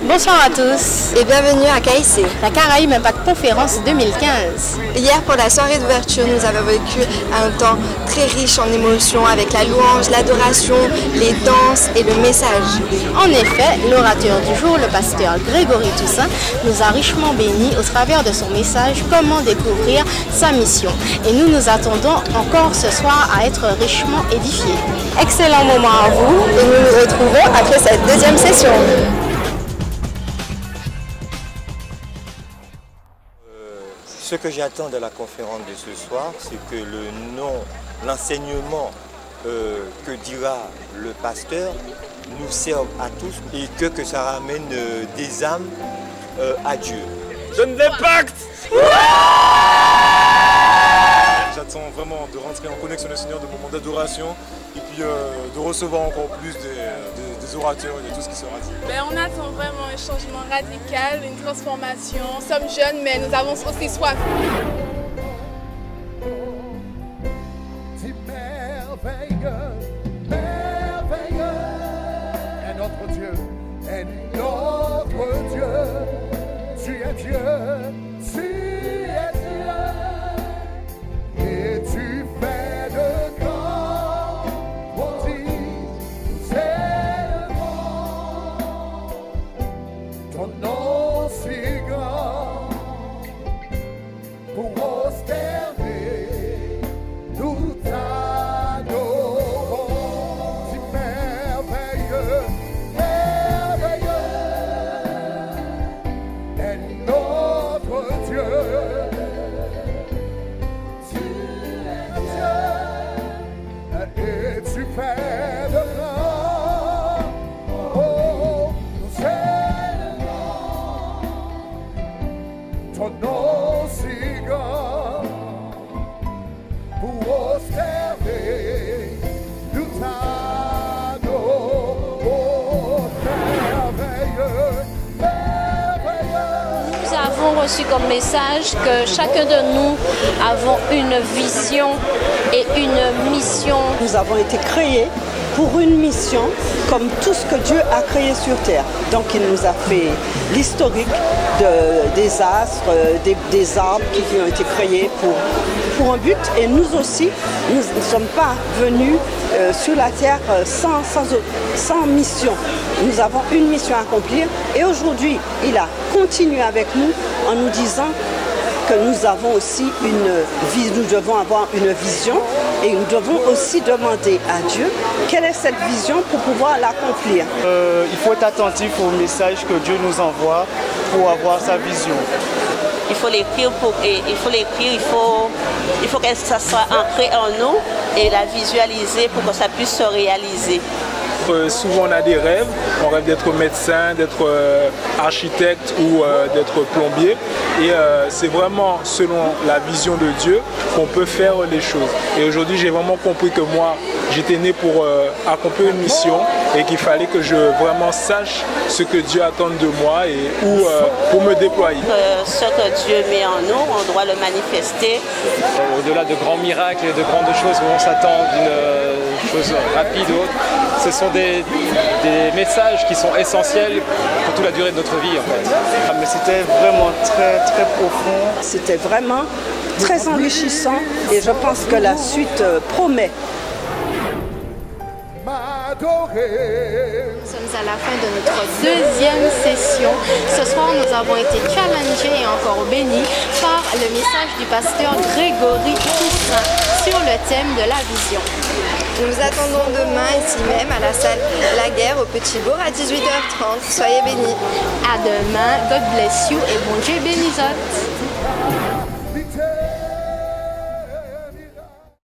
Bonsoir à tous et bienvenue à KIC, la Caraïbe Impact Conférence 2015. Hier, pour la soirée d'ouverture, nous avons vécu un temps très riche en émotions avec la louange, l'adoration, les danses et le message. En effet, l'orateur du jour, le pasteur Grégory Toussaint, nous a richement bénis au travers de son message « Comment découvrir sa mission ». Et nous nous attendons encore ce soir à être richement édifiés. Excellent moment à vous et nous nous retrouvons après cette deuxième session. Ce que j'attends de la conférence de ce soir, c'est que l'enseignement que dira le pasteur nous serve à tous et que ça ramène des âmes à Dieu. Jeunes d'Impact! J'attends vraiment de rentrer en connexion avec le Seigneur, de moments d'adoration et puis de recevoir encore plus des orateurs et de tout ce qui sera dit. On attend vraiment un changement radical, une transformation. Nous sommes jeunes, mais nous avons aussi soif. C'est merveilleux, merveilleux est notre Dieu, est notre Dieu. Tu es Dieu, tu es Dieu, et tu fais de grands prodiges, c'est le grand, ton nom si grand, pour prosterner, nous t'adorons. C'est merveilleux, merveilleux est notre Dieu. Et tu fais de grand, oh, c'est le grand, ton nom si grand, pour observer, nous t'adorons, merveilleux, merveilleux. Nous avons reçu comme message que chacun de nous avons une vision et une mission. Nous avons été créés pour une mission comme tout ce que Dieu a créé sur terre. Donc il nous a fait l'historique des astres, des arbres qui ont été créés pour un but. Et nous aussi, nous ne sommes pas venus sur la terre sans mission. Nous avons une mission à accomplir et aujourd'hui, il a continué avec nous en nous disant que nous avons aussi nous devons avoir une vision et nous devons aussi demander à Dieu quelle est cette vision pour pouvoir l'accomplir. Il faut être attentif au message que Dieu nous envoie pour avoir sa vision. Il faut l'écrire, il faut que ça soit ancré en nous et la visualiser pour que ça puisse se réaliser. Souvent on a des rêves, on rêve d'être médecin, d'être architecte ou d'être plombier et c'est vraiment selon la vision de Dieu qu'on peut faire les choses. Et aujourd'hui j'ai vraiment compris que moi j'étais né pour accomplir une mission et qu'il fallait que je vraiment sache ce que Dieu attend de moi et où pour me déployer. Ce que Dieu met en nous, on doit le manifester. Au-delà de grands miracles et de grandes choses où on s'attend d'une chose rapide ou autre, ce sont des messages qui sont essentiels pour toute la durée de notre vie en fait. Mais c'était vraiment très très profond. C'était vraiment très enrichissant et je pense que la suite promet. Nous sommes à la fin de notre deuxième session. Ce soir, nous avons été challengés et encore bénis par le message du pasteur Grégory Toussaint sur le thème de la vision. Nous vous attendons demain ici même à la salle La Guerre au Petit Bourg à 18h30. Soyez bénis. À demain. God bless you et bon Dieu bénisse.